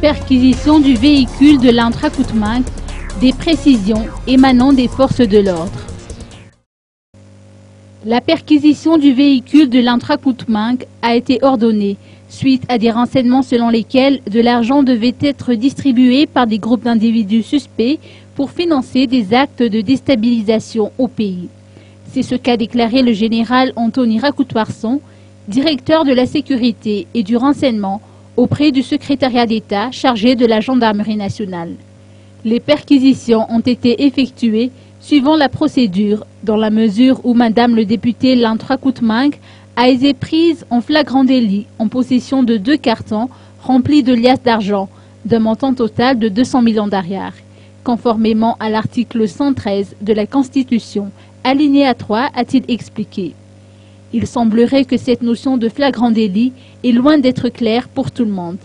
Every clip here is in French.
Perquisition du véhicule de l'Intra Coutminques, des précisions émanant des forces de l'ordre. La perquisition du véhicule de l'Intra Coutminques a été ordonnée suite à des renseignements selon lesquels de l'argent devait être distribué par des groupes d'individus suspects pour financer des actes de déstabilisation au pays. C'est ce qu'a déclaré le général Anthony Rakotoarson, directeur de la sécurité et du renseignement auprès du secrétariat d'État chargé de la gendarmerie nationale. Les perquisitions ont été effectuées suivant la procédure, dans la mesure où Madame le député l'Intra Coutminques a été prise en flagrant délit en possession de 2 cartons remplis de liasses d'argent, d'un montant total de 200 millions d'ariars, conformément à l'article 113 de la Constitution, alinéa 3, a-t-il expliqué. Il semblerait que cette notion de flagrant délit est loin d'être claire pour tout le monde.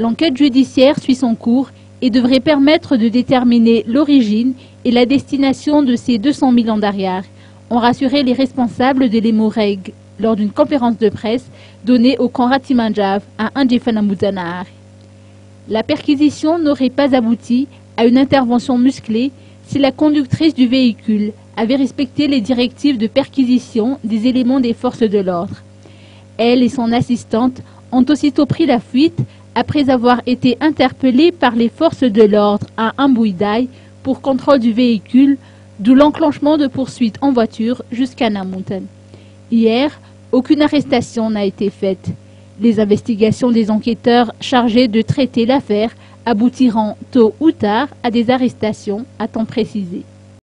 L'enquête judiciaire suit son cours et devrait permettre de déterminer l'origine et la destination de ces 200 millions d'ariars, ont rassuré les responsables de l'Emoreg lors d'une conférence de presse donnée au camp Ratimanjav à Andjefana-Muzanaar. La perquisition n'aurait pas abouti à une intervention musclée si la conductrice du véhicule avait respecté les directives de perquisition des éléments des forces de l'ordre. Elle et son assistante ont aussitôt pris la fuite après avoir été interpellées par les forces de l'ordre à Ambouidaï pour contrôle du véhicule, d'où l'enclenchement de poursuites en voiture jusqu'à Namountan. Hier, aucune arrestation n'a été faite. Les investigations des enquêteurs chargés de traiter l'affaire aboutiront tôt ou tard à des arrestations, a-t-on précisé.